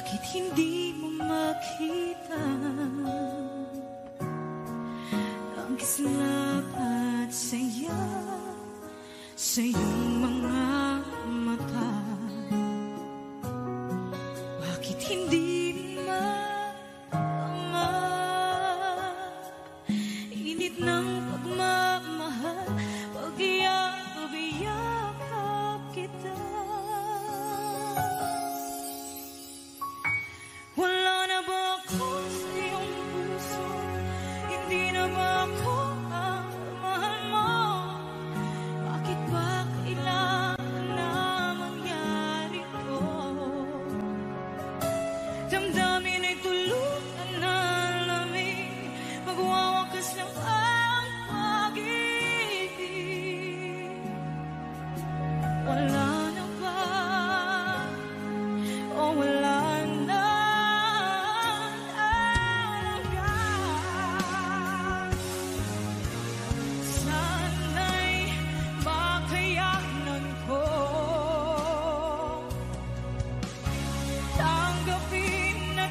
Bakit hindi mo makita ang kislap at saya sa iyong mga mata? Bakit hindi maama init ng pagmamahal pag iyakap kita? Wala na ba ako sa iyong puso? Hindi na ba ako ang mahal mo? Bakit ba kailangan na mangyari to? Damdamin ay tulutan na lamig, magwawakas lang ang pag-ibig. Wala na ba? O wala na? Tanggapin na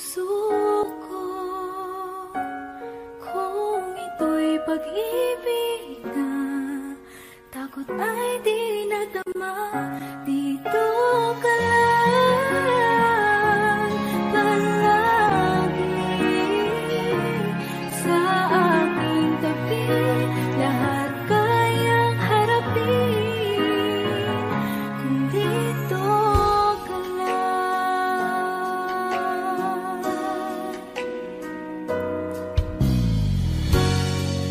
puso ko, kung ito'y pag-ibig na takot ay di nadama. Dito ka lang palagi sa aking tabi, lahat kayang harapin kung dito ka lang.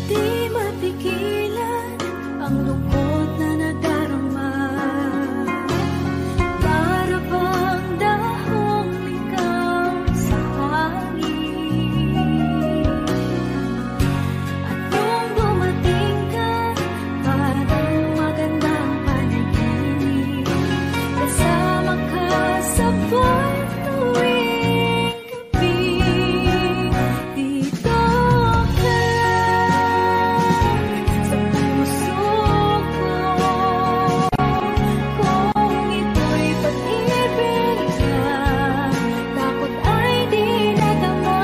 Di matigilan ang lungkot na nadarama, para bang dahong ikaw sa hangin. At nung dumating ka, parang magandang panaginip, kasama ka sa buwan tuwing gabi. Dito ka lang sa puso ko, kung ito'y pag-ibig na takot ay di nadama.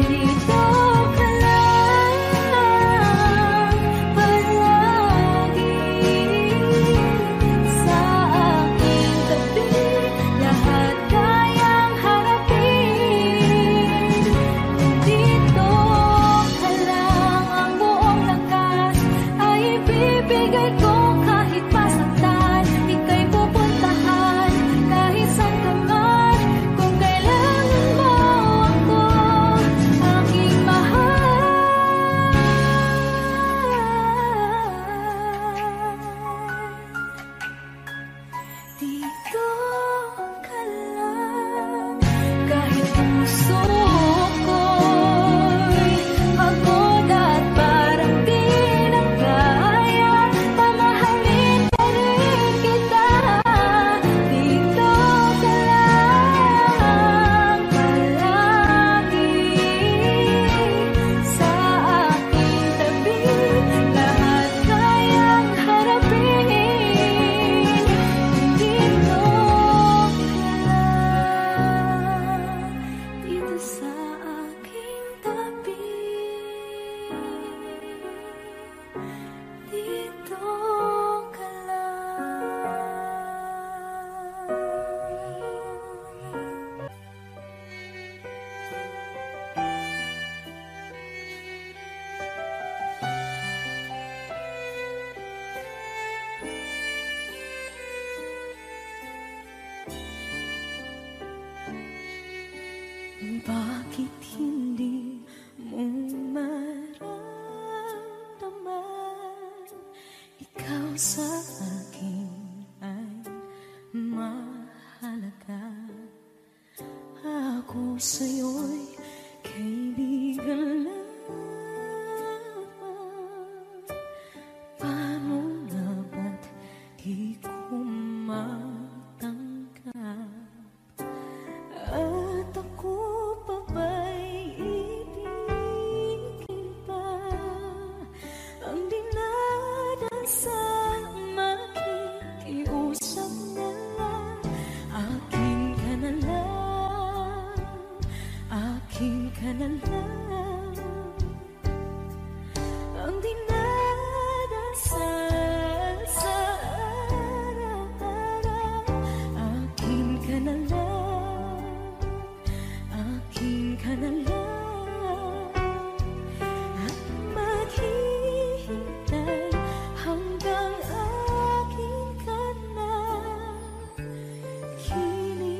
Dito ka lang palagi sa aking tabi, lahat kayang harapin kung dito ka lang. Ang buong lakas ay ibibigay ko kahit masaktan, ika'y pupuntahan kahit saan ka man. Kung kailangan mo ako, aking mahal, dito ka lang. Kahit puso ko'y pagod at parang di na kaya, pamahalin pa rin kita. Dito ka lang palagi sa aking tabi, lahat kayang harapin kung dito ka lang. Dito sa aking tabi, dito ka lang. Bakit hindi mo maramdaman, ikaw sa akin ay mahalaga. Ako sa'yo'y kaibigan lamang. Paano nga ba't di ko matanggap? At ako pa ba'y ibigin pa? Ang dinadansang makikiusap na lang. Akin ka na lang, akin ka na lang. Ang dinadasal sa araw-araw. Akin ka na lang, akin ka na lang. At maghihintay hanggang akin ka na kinig.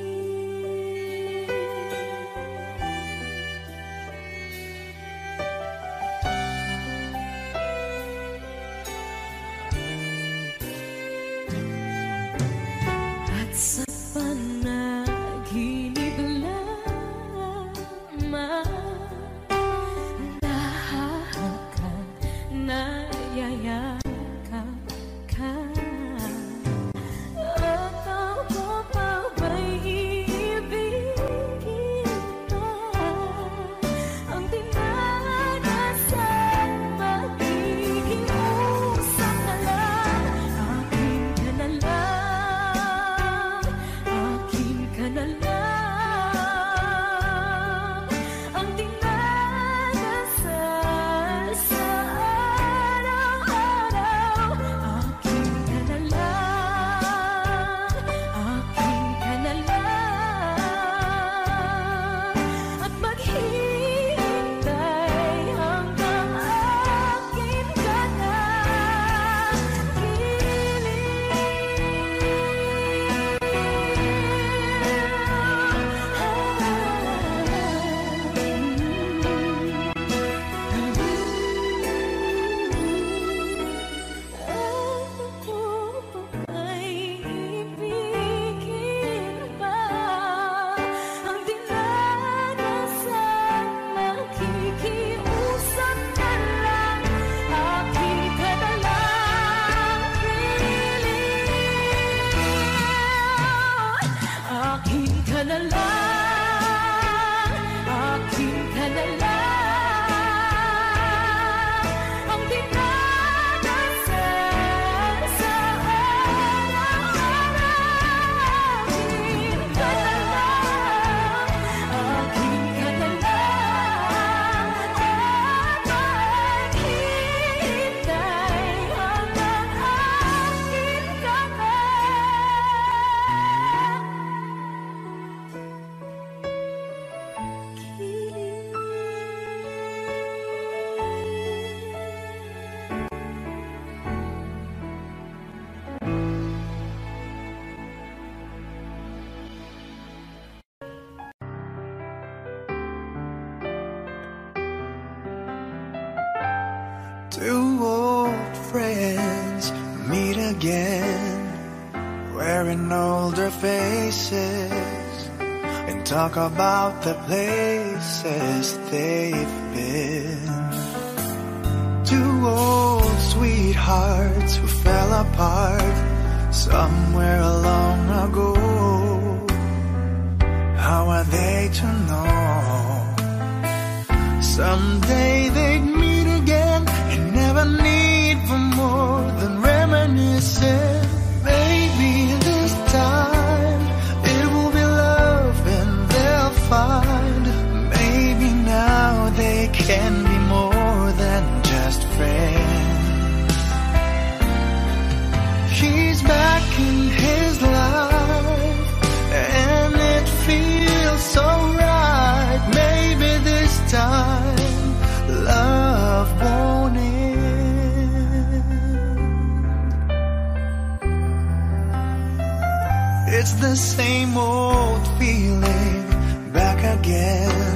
Two old friends meet again, wearing older faces, and talk about the places they've been. Two old sweethearts who fell apart somewhere long ago. How are they to know? Someday they'd meet again and never need for more than reminiscing. Maybe this time it will be love and they'll find. Maybe now they can be more than just friends. He's back in his life and it feels so right. Maybe this time love won't end. It's the same old feeling back again.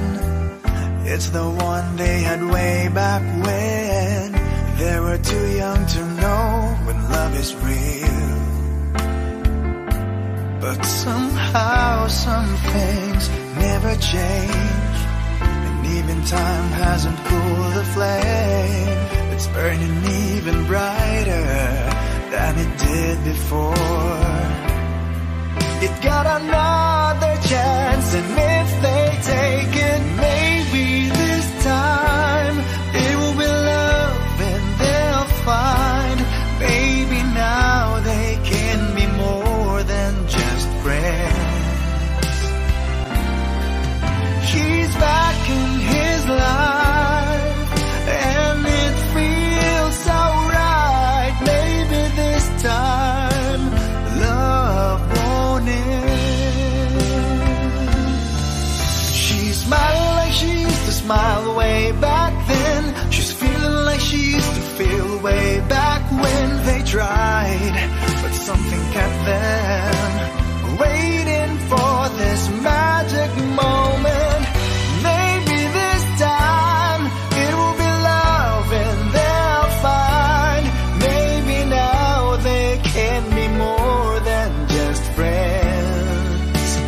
It's the one they had way back when they were too young to know when love is real. But somehow some things never change, and even time hasn't cooled the flame. It's burning even brighter than it did before. It got another chance, and if they take it, maybe this time it will be love and they'll find. Maybe now they can be more than just friends. He's back in his life and it feels so right. Maybe this time love won't end. She's smiling like she used to smile way back then. She's feeling like she used to feel way back when they tried, but something kept them waiting for this magic moment. Maybe this time it will be love and they'll find. Maybe now they can be more than just friends.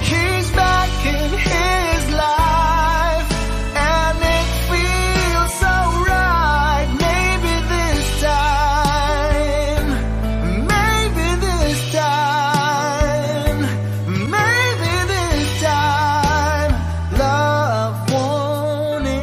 He's back in his life and it feels so right. Maybe this time, maybe this time, maybe this time love won't end.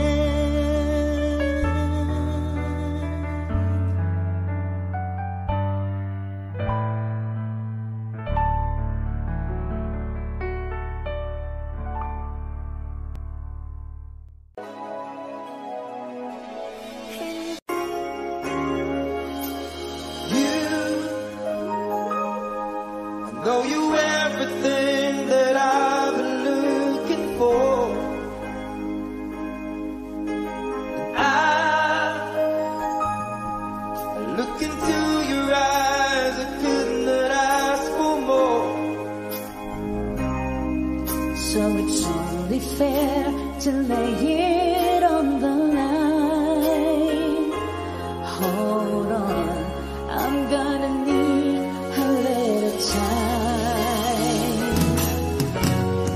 I know you everything that I've been looking for. I look into your eyes, I could not ask for more. So it's only fair to lay it on the line. Hold on, I'm gonna need a little time.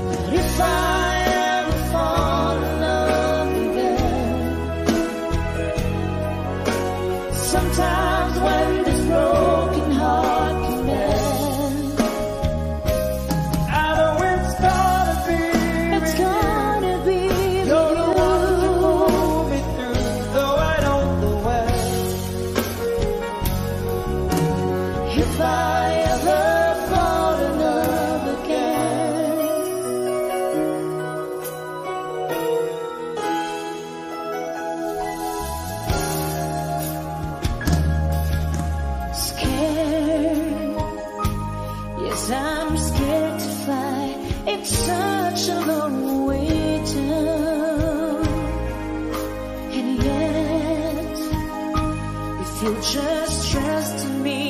But if I ever fall in love again, sometimes when this broken heart can mend, I know it's gonna be it's gonna be You're the with one to you. pull me through, though I don't know when. If I ever fall in love again, scared, yes I'm scared to fly. It's such a long way down, and yet if you just trust in me,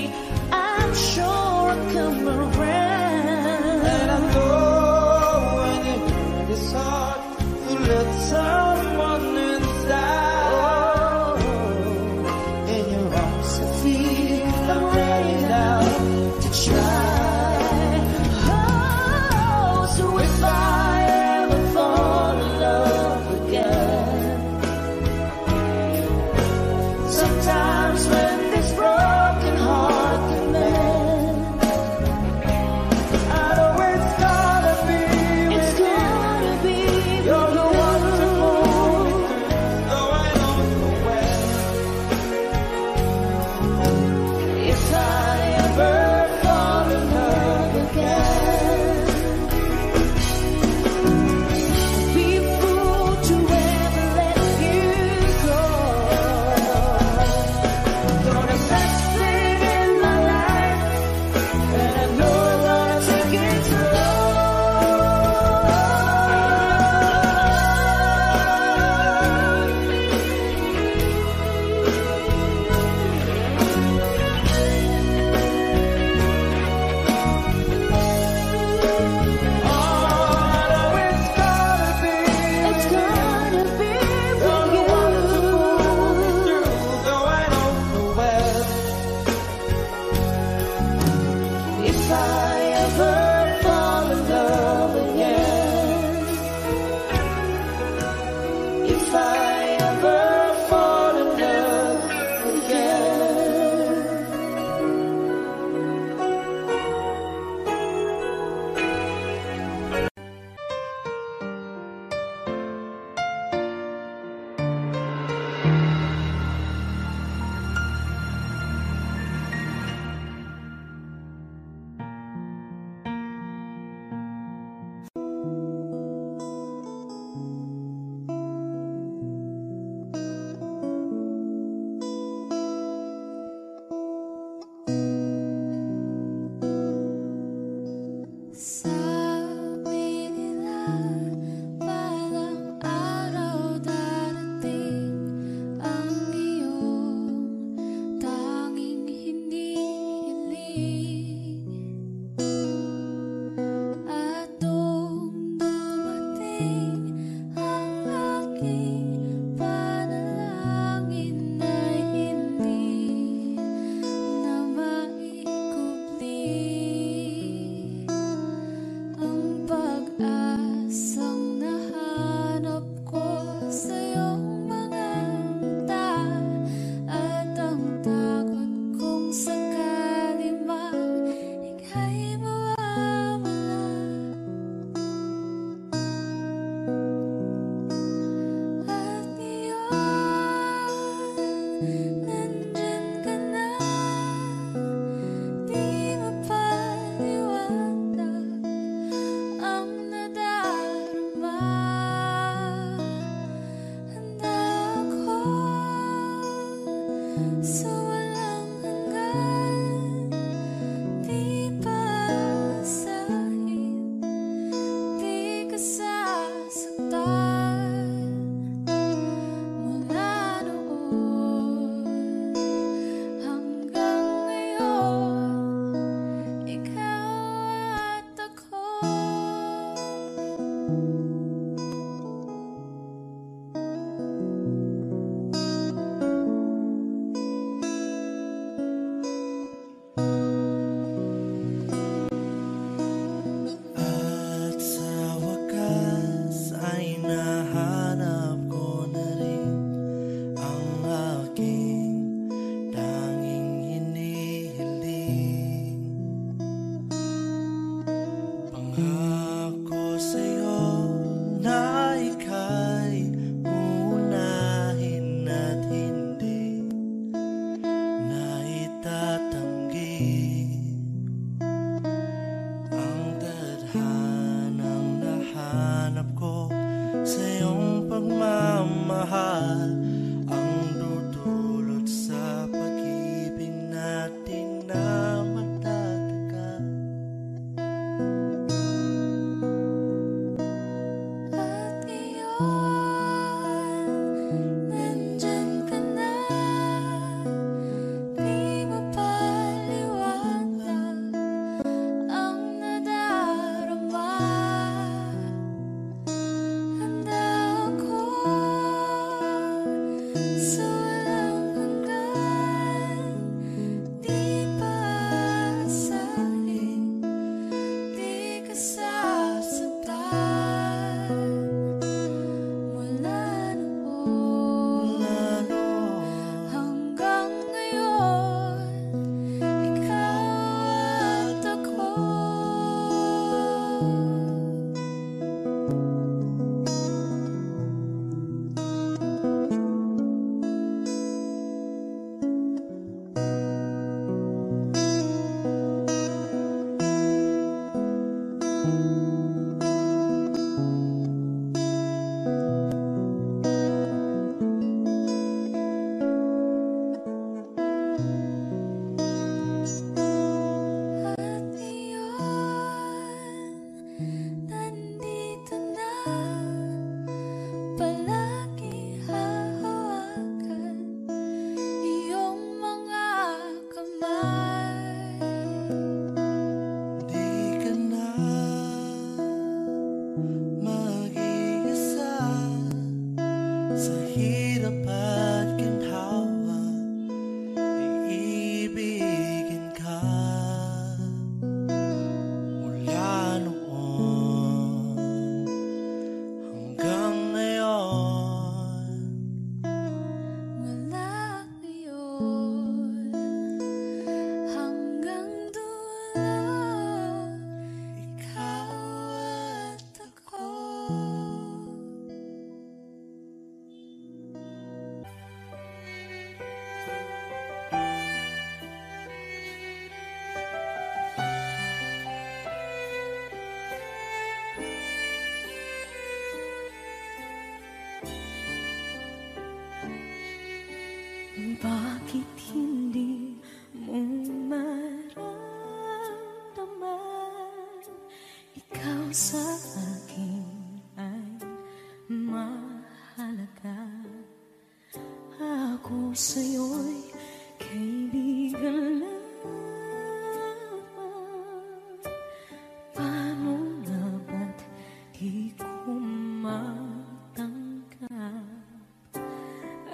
I'm sure I'll come around. And I know when you it's hard to let someone inside. I ever fall in love again. sa'yo'y kaibigan lang. Paano nga ba't di ko matanggap?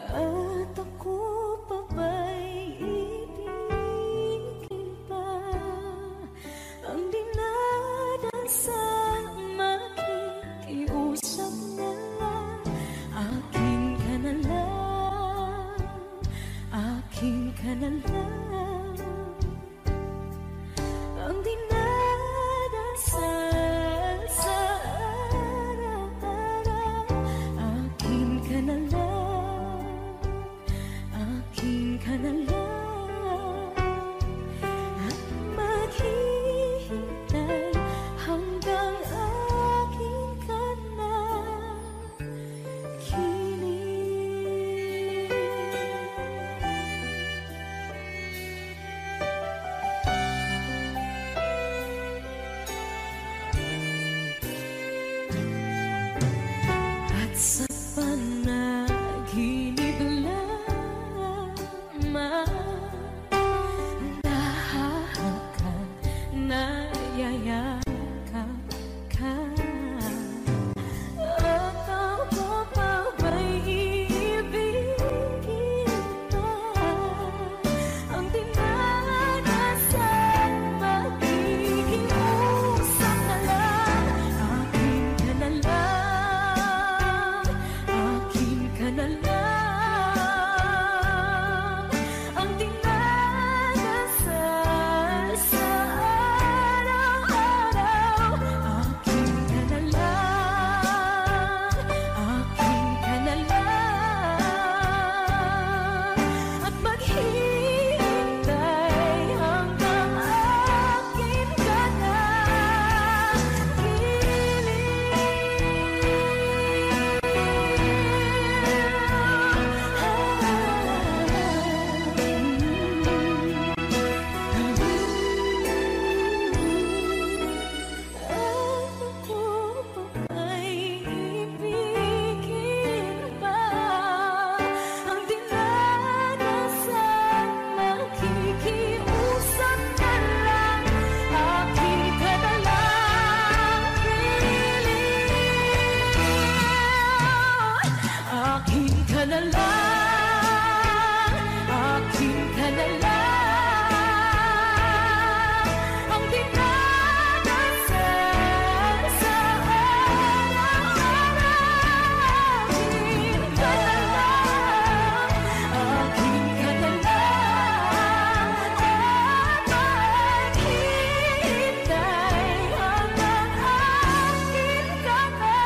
At ako pa ba'y ibigin pa? Ang dinadansang makikiusap na lang. Akin ka na lang, akin ka na lang. Ang dinadasal sa araw-araw. Akin ka na lang, akin ka na lang. At maghihintay hanggang akin ka na kilig. At sa panaginip lamang nahahakan, nayayakap ka. At ako pa ba'y iibigin pa? Ang dinadasal makikiusap na lang. Akin ka na lang, akin ka na lang. Ang dinadasal sa araw-araw. Akin ka na lang, akin ka na lang. At maghihintay hanggang akin ka na Ako pa ba'y ibigin pa? Ang dinadasal makikiusap na lang. Akin ka na lang, piling. Akin ka na lang, akin ka na lang. Ang dinadasal sa araw-araw. Akin ka na lang, akin ka na lang. At maghihintay hanggang akin ka na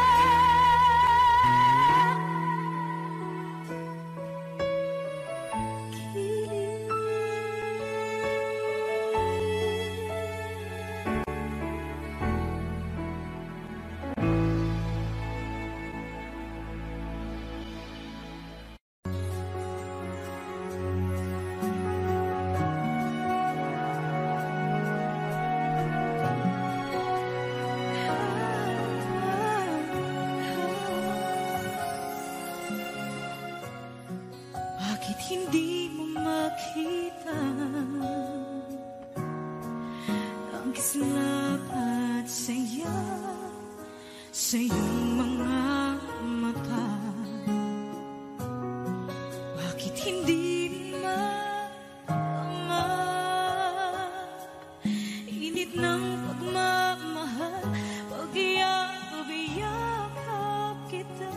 Bakit hindi mo makita ang kislap at saya sa iyong mga mata? Bakit hindi maama init ng pagmamahal pag iyakap kita?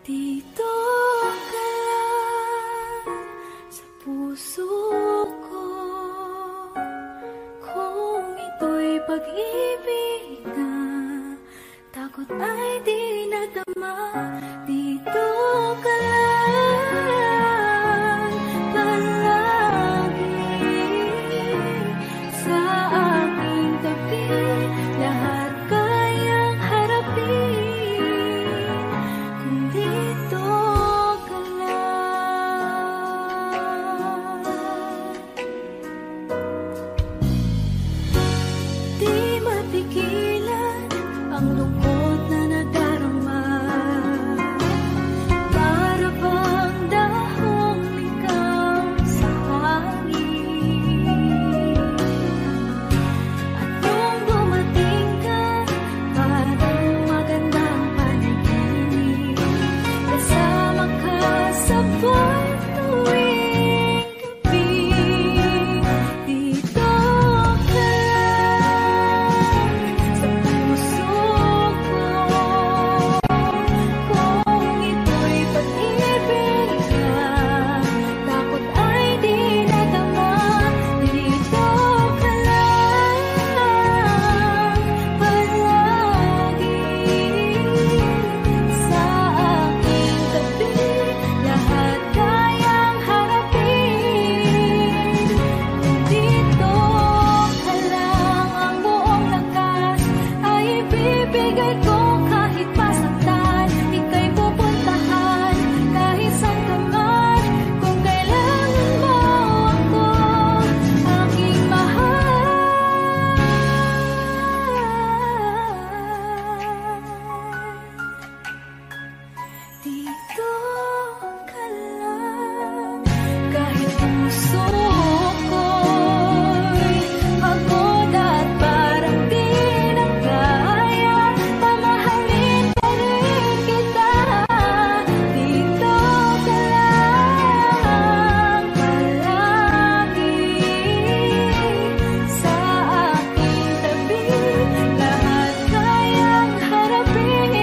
Dito ka lang sa puso ko, kung ito'y pag-ibig na takot ay di nadama. Dito ka lang palagi sa aking tabi, lahat kayang harapin kung dito ka lang. Di mapigilan ang lungkot na nadarama, para bang dahong ikaw sa hangin. At nung dumating ka, parang magandang panaginip, kasama ka sa buwan tuwing gabi. Dito ka lang sa puso ko, kung ito'y pag-ibig na takot ay di nadama. Dito ka lang palagi sa aking tabi, lahat kayang harapin kung dito ka lang. Ang buong lakas ay ibibigay ko kahit masaktan, ika'y pupuntahan kahit saan ka man. Kung kailangan mo ako, aking mahal, dito ka lang. Kahit puso ko'y pagod at parang di na kaya, mamahalin pa rin kita. Dito ka lang palagi sa aking tabi, lahat kayang harapin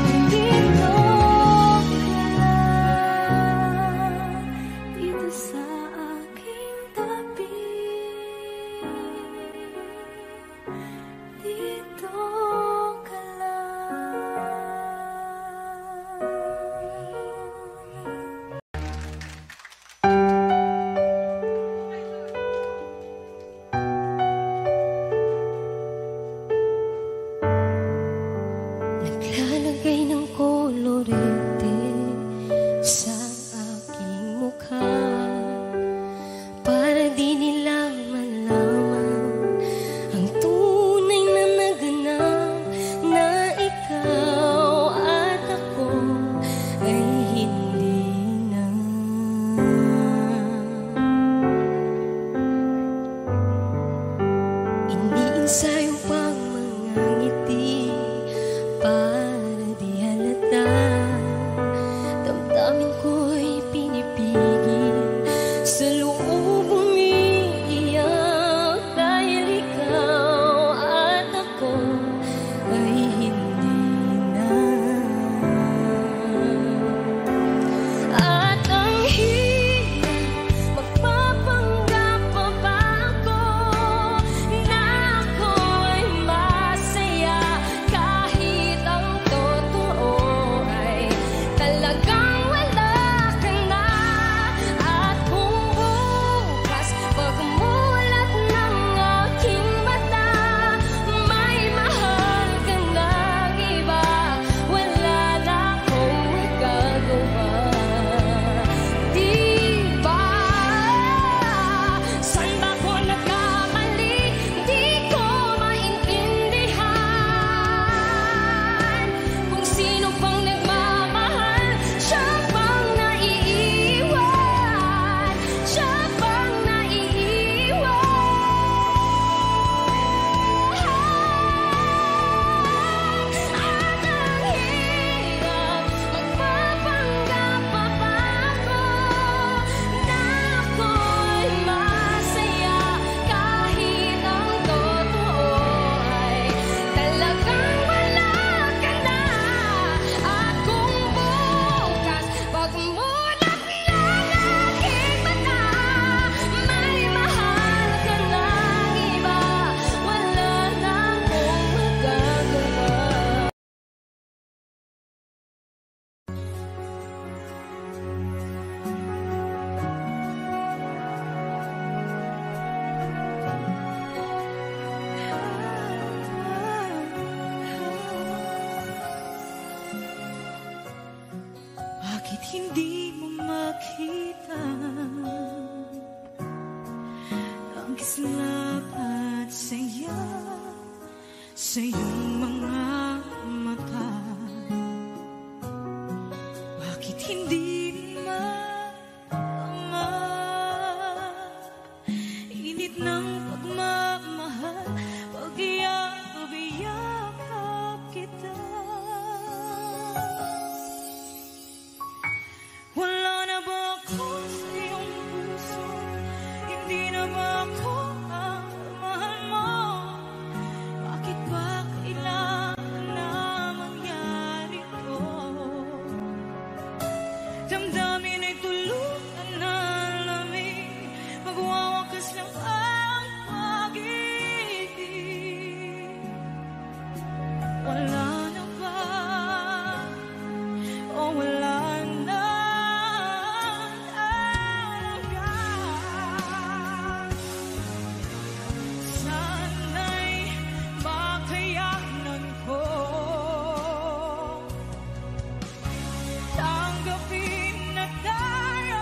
kung dito Bakit hindi mo makita ang kislap at saya sa iyong mga mata? Bakit hindi maama init ng pagmamahal pag iyakap kita? Wala na ba ako sa iyong puso? Hindi na ba ako ang mahal mo? Bakit ba kailangan na mangyari to? Damdamin ay tulutan na lamig, magwawakas lang ang pag-ibig. Wala na ba? O wala na? Sana'y makayanan ko tanggapin na tayo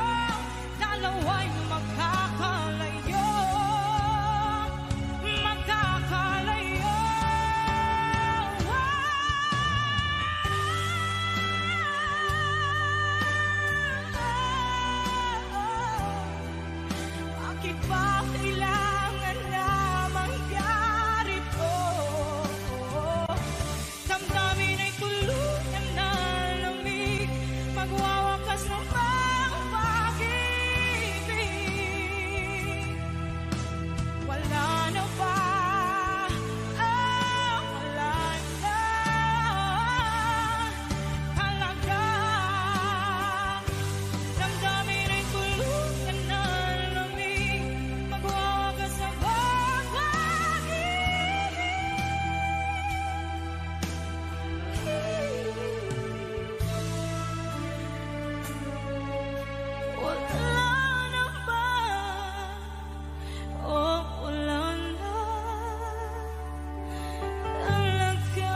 dalawa'y makakalayo, makakalayo. Bakit ba kailangan na mangyari to? Damdamin ay tuluyan na lamig, magwawakas ng pag-ibig. Wala na ba? Wala na talaga. Damdamin ay tuluyan na lamig, magwawakas ng pag-ibig. Wala na ba? O wala na talaga.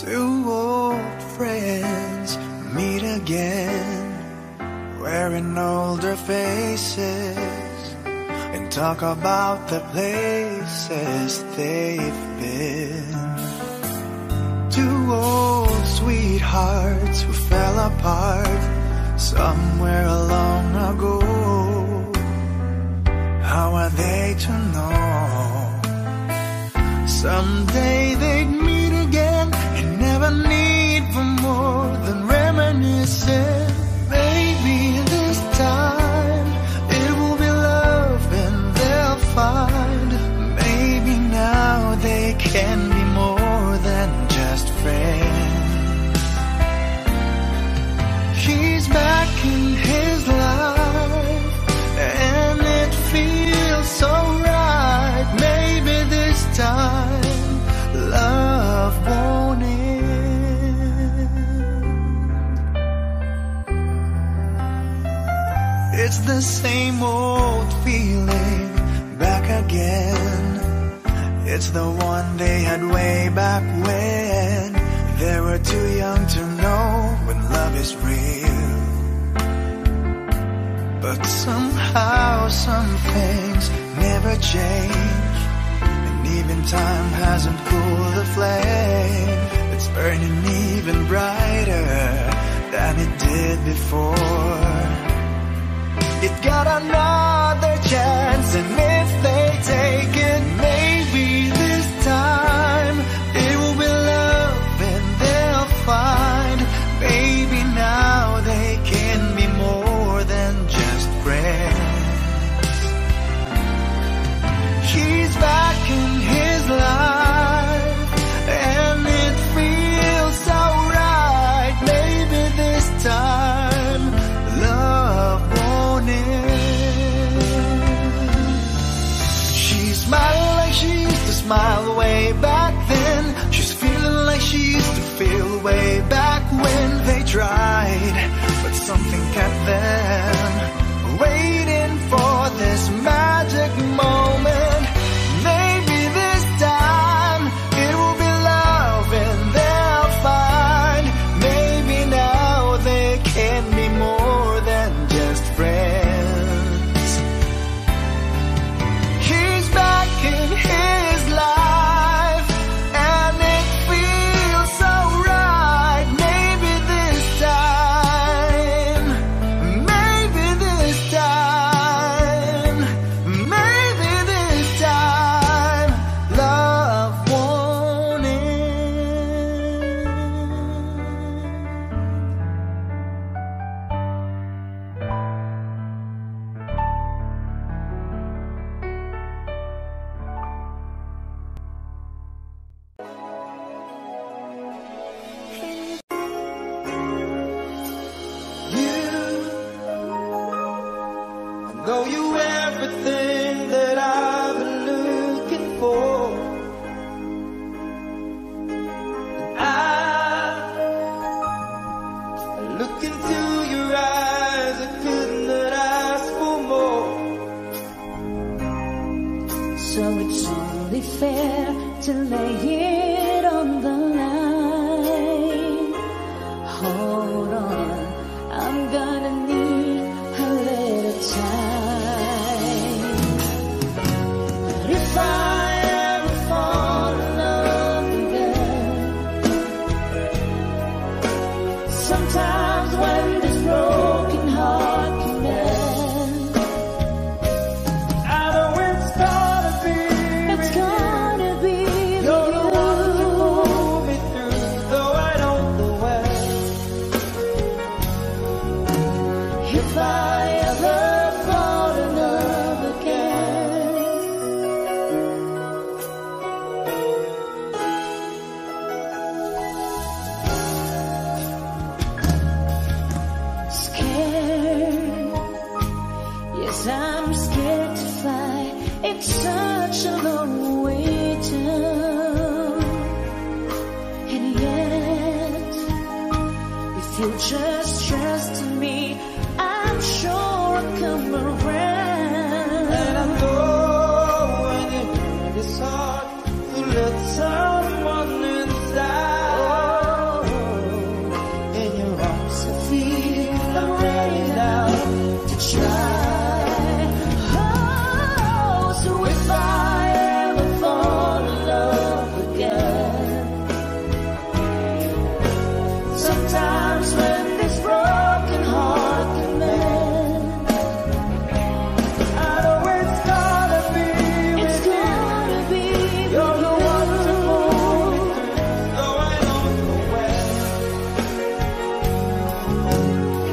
Two old friends meet again, wearing older faces, and talk about the places they've been. Two old sweethearts who fell apart somewhere long ago. How are they to know? Someday they'd meet again and never need for more than reminiscing. Maybe this time it will be love and they'll find. Maybe now they can be more than just friends. She's back in his life and it feels so right. Maybe this time love won't end. It's the same old feeling back again. It's the one they had way back when they were too young to know when love is real. But somehow some things never change, and even time hasn't cooled the flame. It's burning even brighter than it did before. It got another chance, and if they take it, maybe this time it will be love and they'll find. Maybe now they can be more than just friends. She's back in his life and it feels so right. Maybe this time love won't end. smile way back then. She's feeling like she used to feel way back when they tried, but something kept them waiting for this magic moment. Maybe this time it will be love and they'll find. Maybe now they can be more than just friends. He's back in his life and it feels so right. Maybe this time, maybe this time, maybe this time, love won't end. I know you everything that I've been looking for. I look into your eyes, I could not ask for more. So it's only fair to lay it on the line. Hold on, I'm gonna need a little time. But if I ever fall in love again, sometimes when this broken heart can mend, I know it's gonna be it's gonna be you're the with one to you. pull me through, though I don't know where. If I ever fall in love again, scared, yes I'm scared to fly. It's such a long way down, and yet if you just trust in me, I'm sure I'll come around. And I know when you hurt it's hard to let someone inside. In your arms I feel I'm ready now to try. Oh, so if I ever fall in love again, sometimes when this broken heart can mend, I know it's gonna be it's with you. gonna be You're the one to pull me with through, though I don't know where.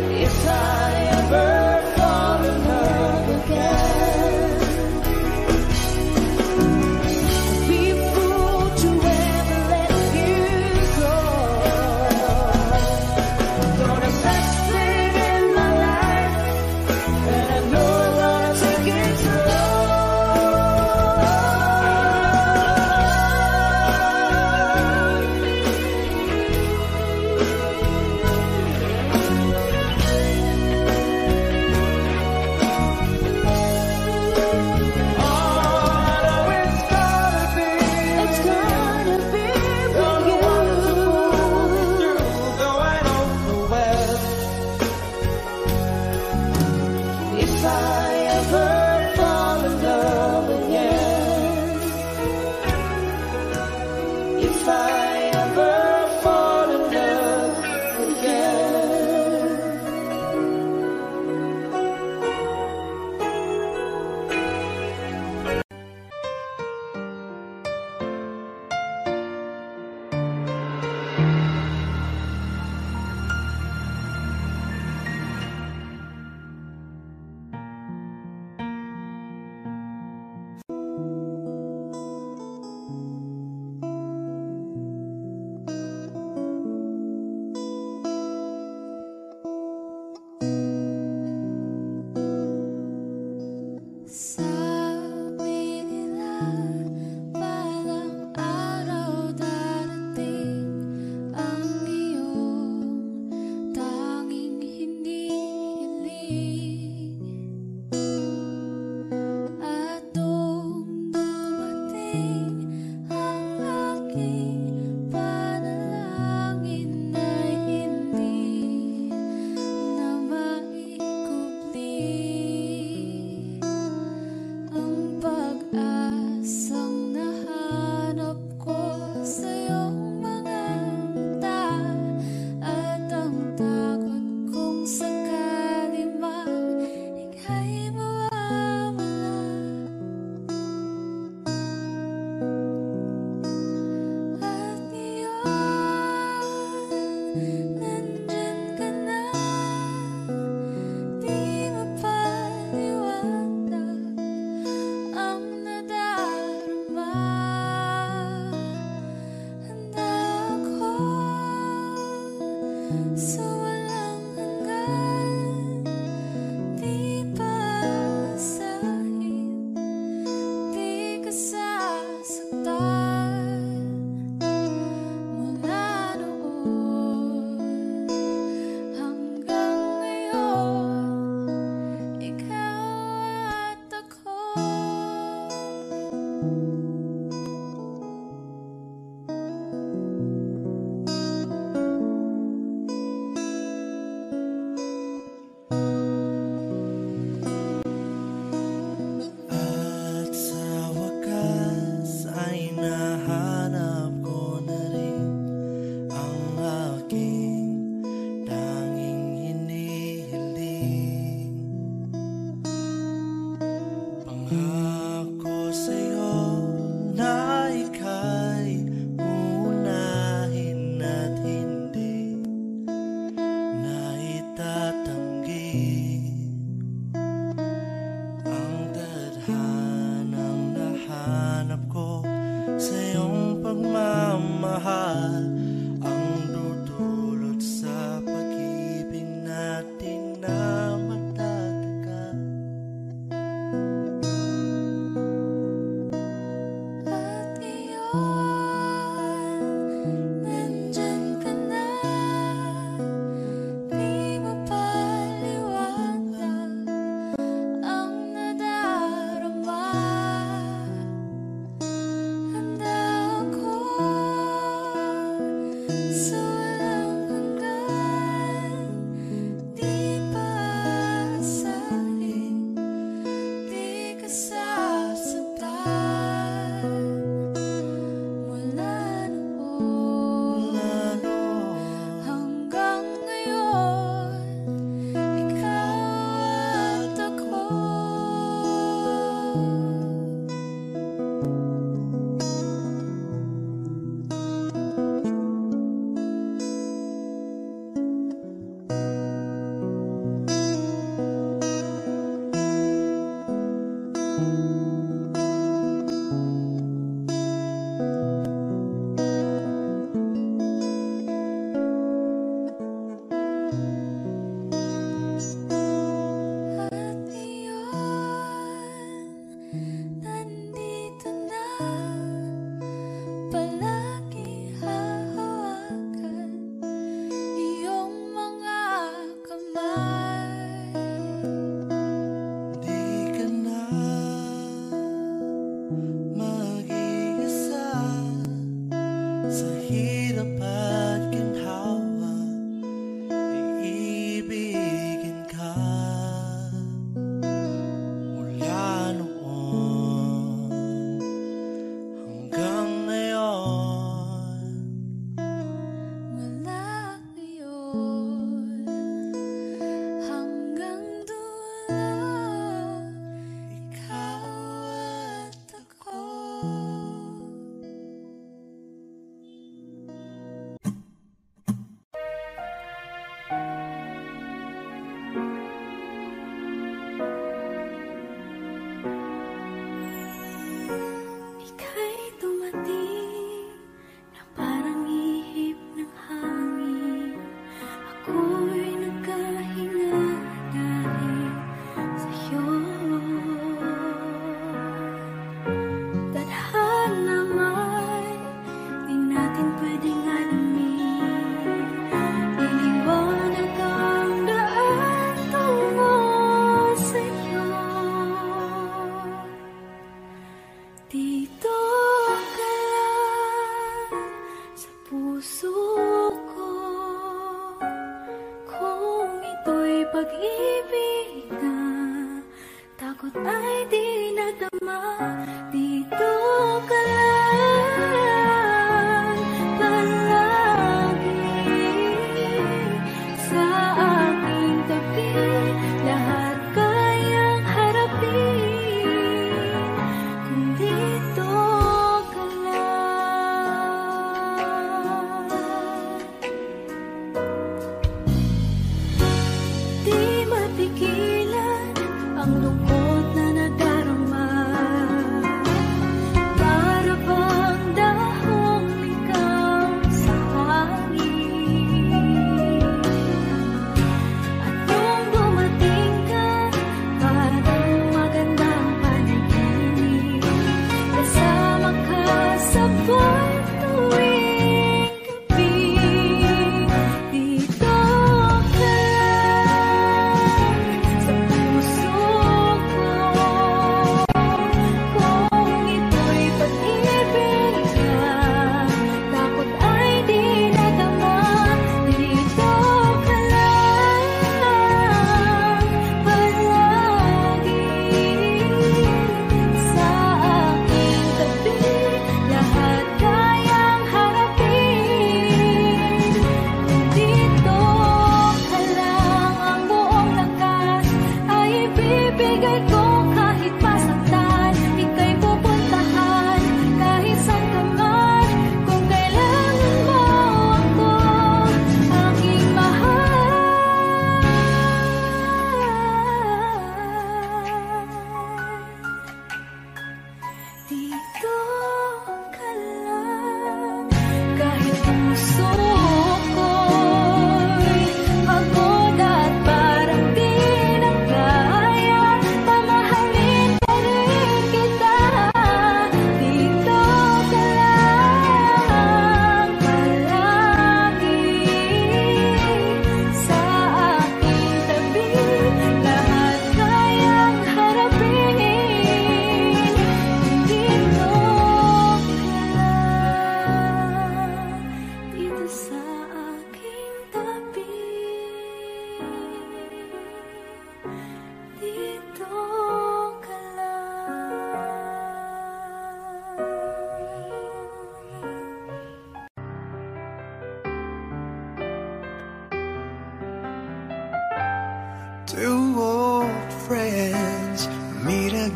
you. If I ever fall in love again, I'd be a fool to ever let you go. You're the best thing in my life, and I know I wanna take it I know it's gonna be It's gonna be you're the one to pull me with you. through, though I don't know where. If I ever fall in love again, if I ever fall in love again. Sabi nila, Pangako sa'yo na ika'y uunahin at hindi na itatanggi ang tadhanang nahanap ko sa iyong pagmamahal, ang dudulot sa pag-ibig natin na matatagal. At iyon, nandyan ka na, di mapaliwanag ang nadarama. Handa ako sa walang hanggan, di paasahin, di ka sasaktan. Mula noon hanggang ngayon, ikaw at ako. At iyon, nandito na, palagi hahawakan iyong mga kamay. Di ka na mag-iisa sa hirap at ginhawa, iibigin ka mula noon hanggang ngayon. Mula ngayon hanggang dulo, ikaw at ako. Ika'y dumating na parang ihip ng hangin. Ako'y nagkahinga dahil sa'yo. Tadhana man, di natin pwedeng alamin. Iliwanag ang daan tungo sa'yo. Dito ka lang sa puso ko, kung ito'y pag-ibig na takot ay di nadama. Dito ka lang palagi sa aking tabi, lahat kayang harapin kung dito ka lang. Di mapigilan ang lungkot na nadarama.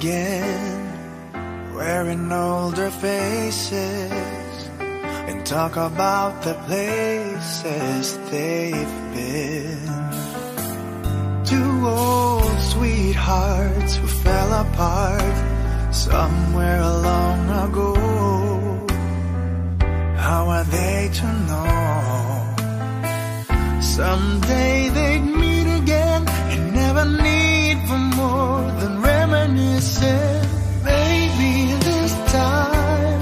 again, wearing older faces, and talk about the places they've been. Two old sweethearts who fell apart somewhere long ago. How are they to know? Someday they'd meet again and never need for more than reminiscing. Maybe this time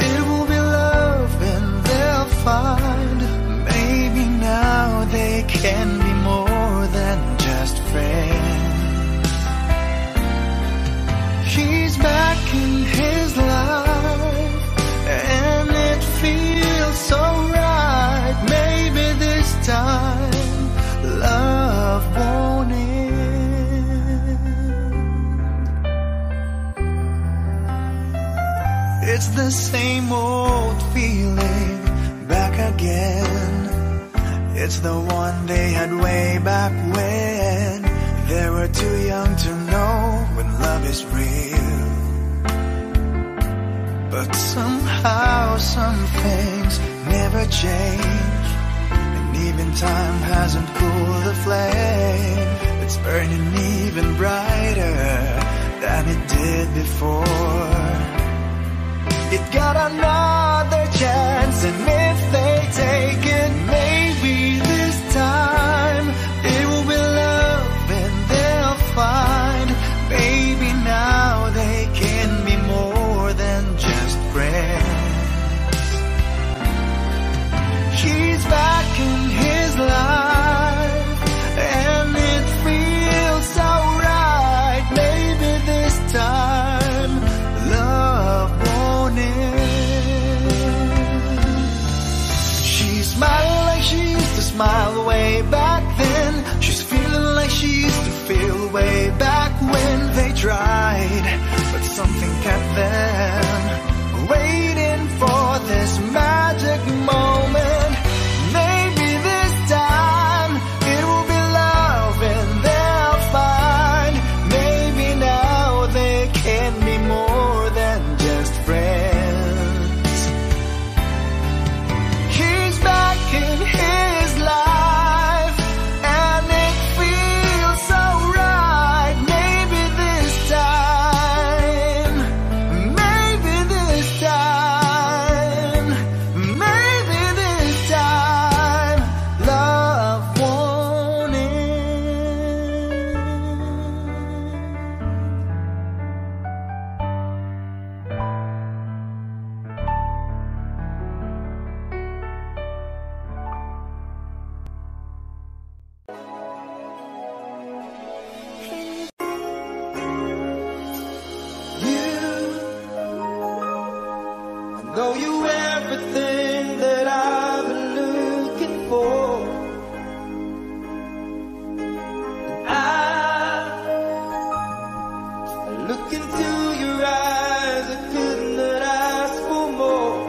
it will be love and they'll find. Maybe now they can be more than just friends. He's back in his life and it feels so right. Maybe this time love won't end. It's the same old feeling back again. It's the one they had way back when they were too young to know when love is real. But somehow some things never change, and even time hasn't cooled the flame. It's burning even brighter than it did before. It got another chance, and if they take it, maybe this time it will be love and they'll find. Maybe now they can be more than just friends. He's back in his life and it feels so right. Maybe this time love won't end. She's smiling like she used to smile way back then. She's feeling like she used to feel way back when they tried, but something kept them waiting for this magic moment. Maybe this time it will be love and they'll find. Maybe now they can be more than just friends. He's back in his life and it feels so right. Maybe this time, maybe this time, maybe this time love won't end. I know you everything that I've been looking for. I look into your eyes, I could not ask for more.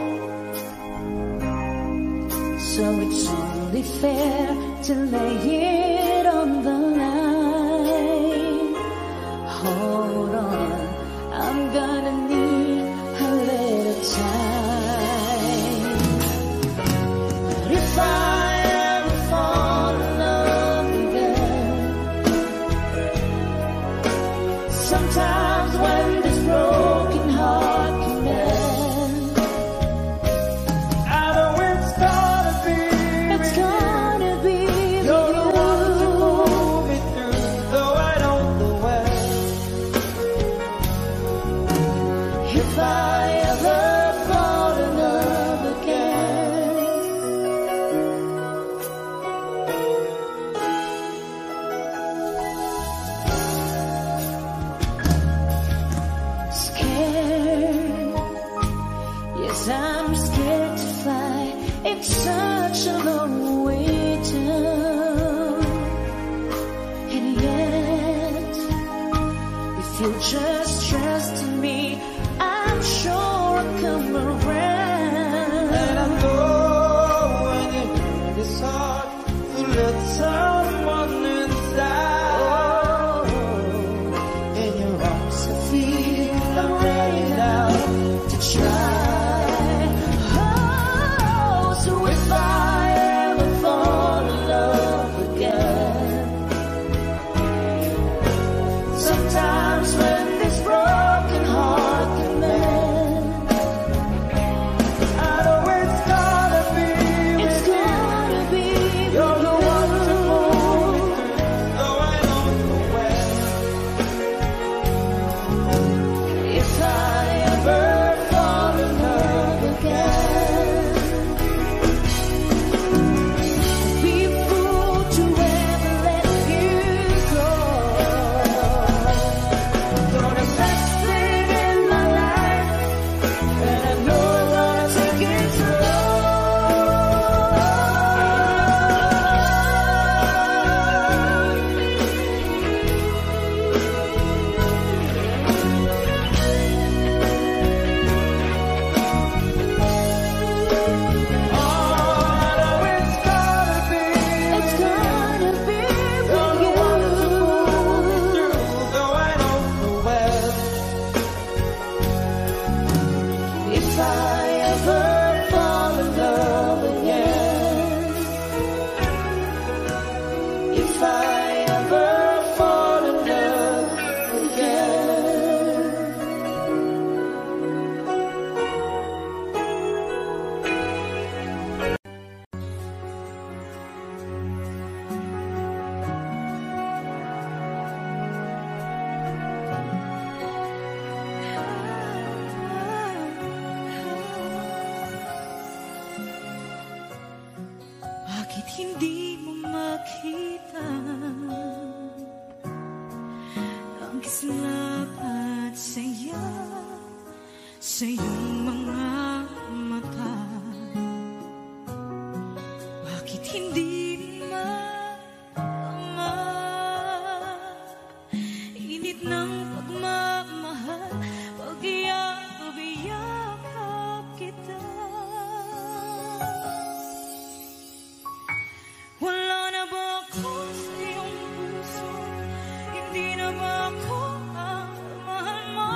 So it's only fair to lay it on the line. Hold on, I'm gonna need a little time. But if I ever fall in love again, sometimes when this broken heart can mend, I know it's gonna be it's gonna be You're the one to with pull me through, though I don't know when. you. If I ever fall in love again, scared, yes I'm scared to fly. It's such a long way down, and yet if you just trust in me, I'm sure I'll come around. And I know when you hit this hard to let someone inside. Oh, in your arms I feel try. Oh, so if I ever fall in love again, sometimes when this broken heart can mend, I know it's gonna be with you. You're the one to pull me through, though I don't know when. If I ever fall in love again, I'd be a fool to ever let you go. You're the best thing in my life, and I know I'm gonna take it slow. If I ever fall in love again, if I ever fall in love again. Bakit hindi mo makita ang kislap at saya sa iyong mga mata? Bakit hindi maama init ng pagmamahal pag iyakap kita? Wala na ba ako sa iyong puso? Hindi na ba ako ang mahal mo?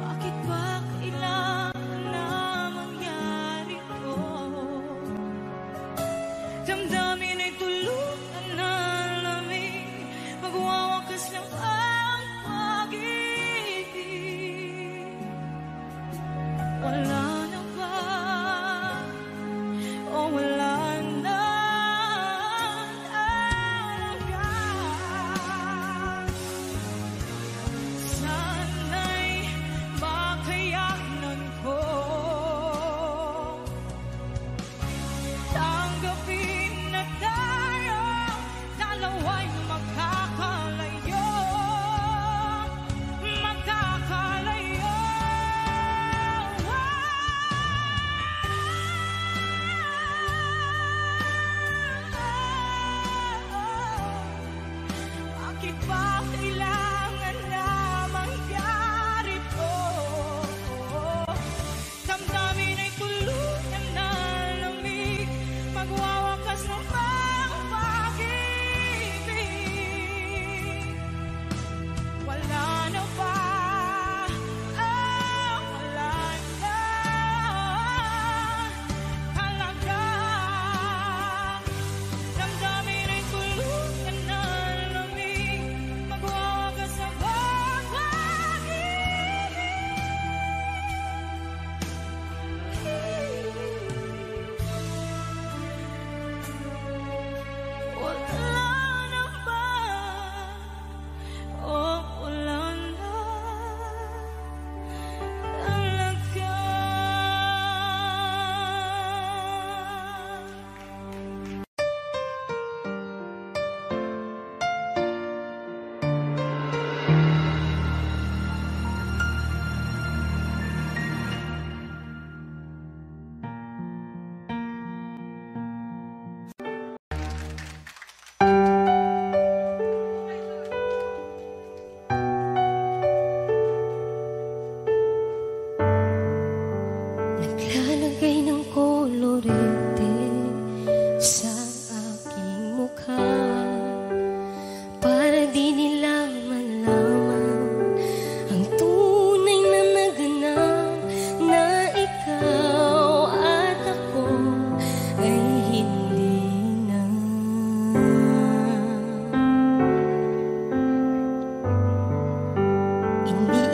Bakit ba kailangan na mangyari to? Damdamin ay tulutan na lamig, magwawakas lang ang pag-ibig. Wala na ba? O wala na? Sana'y makayanan ko tanggapin na tayo dalawa'y magkakalayo, magkakalayo.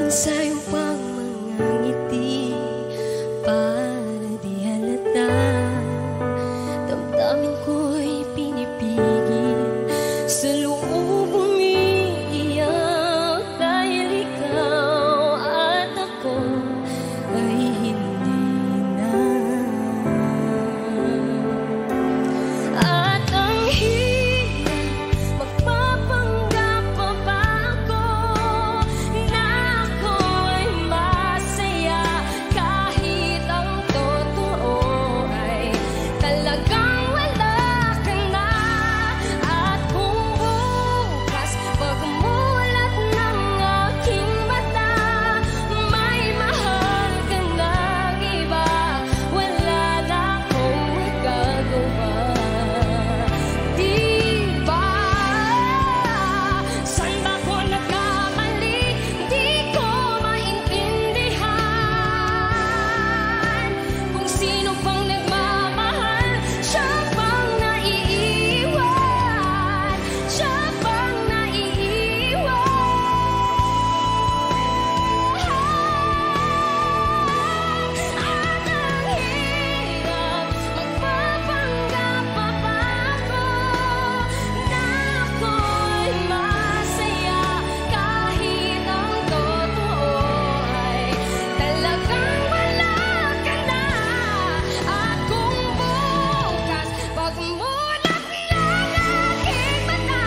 sa'yo pang mga ngiti para di halata. Damdamin ko'y pinipigil, sa loob umiiyak dahil ikaw at ako ay hindi na. At ang hirap magpapanggap pa ba ako na ako ay masaya kahit ang totoo ay talagang wala ka na. At kung bukas pagmulat ng aking mata may mahal ka ng iba, wala na akong magagawa. Di ba? Saan ba ko nagkamali? Di ko maintindihan. Kung sino pang nagmamahal, siya pang naiiwan. Siya pang naiiwan. At ang hirap magpapanggap pa ba ako na ako ay masaya kahit ang totoo ay talagang wala ka na. At kung bukas pagmulat ng aking mata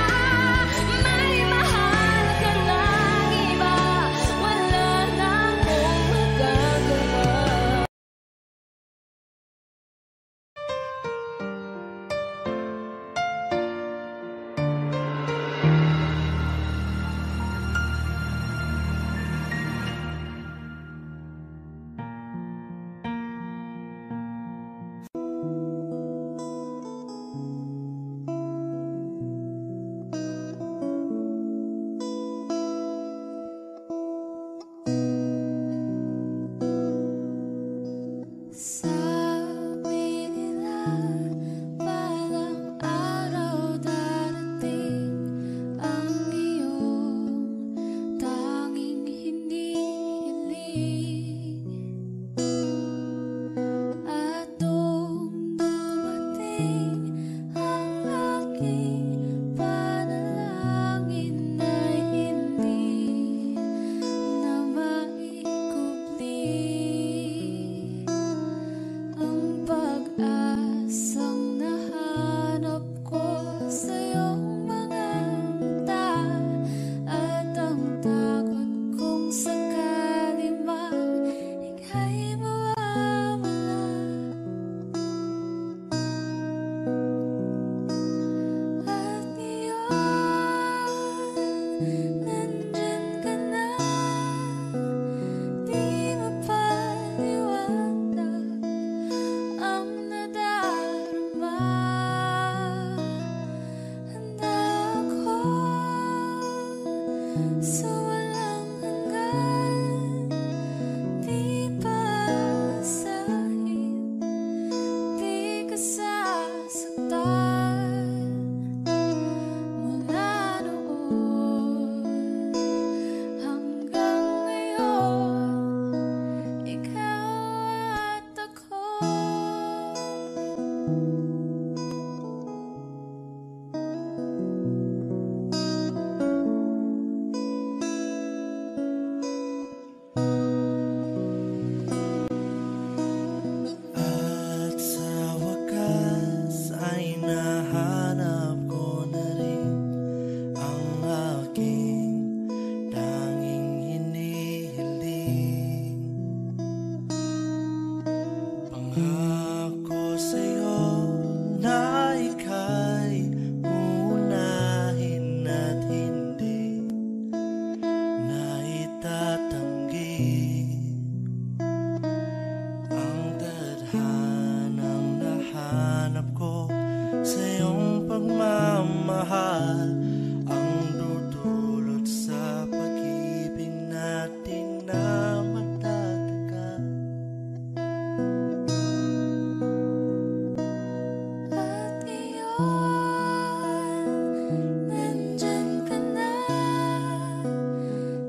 may mahal ka ng iba, wala na akong magagawa. Sabi nila balang araw darating ang iyong tanging hinihiling. At nung dumating ang aking panalangin ay hindi na maikubli. Ang pag-asang nahanap ko sa iyong mga mata at ang takot kong sakali mang ika'y mawawala. At ngayon, nandyan ka na, di mapaliwanag ang nadarama. Handa ako sa walang hanggan, di pasahin, di ka sasaktan. Mula noon hanggang ngayon, ikaw at ako. At sa wakas ay nahanap ko na rin ang aking tanging hinihiling. Pangako sa'yo na ika'y uunahin at hindi na itatanggi ang tadhanang nahanap ko sa iyong pagmamahal, ang dudulot sa pag-ibig natin na matatagal. At ngayon, nandyan ka na,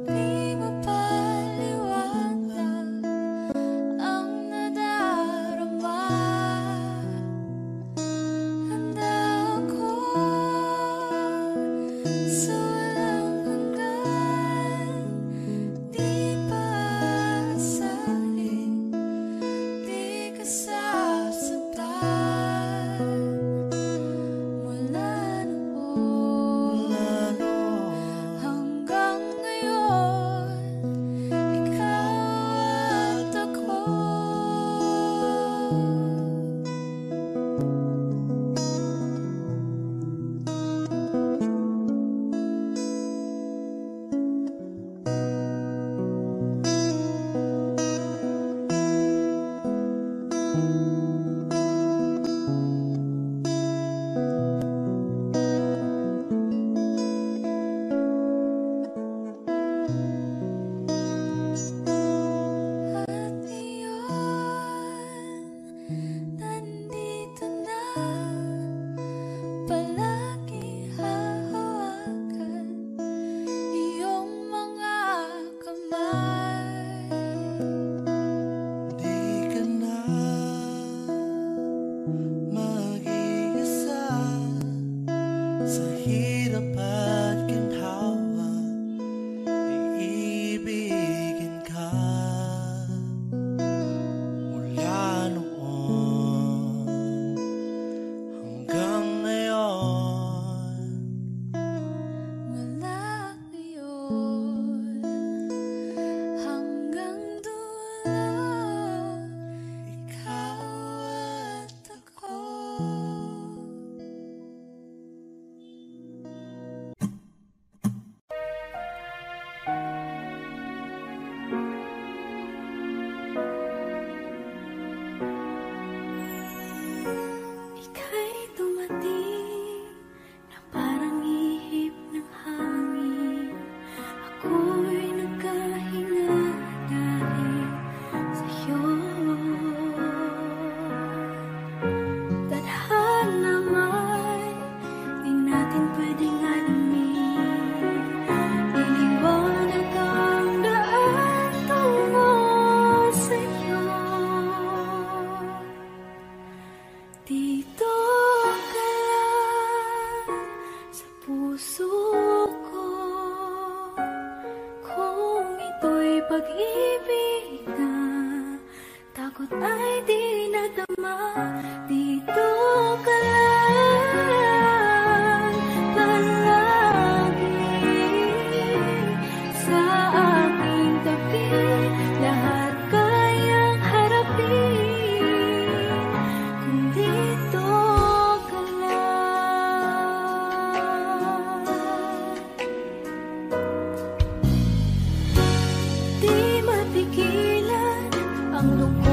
di mapaliwanag pag-ibig na takot ay di nadama. Dito ka lang palagi sa aking tabi. Lahat kayang harapin kung dito ka lang. Di matigilan ang lungkot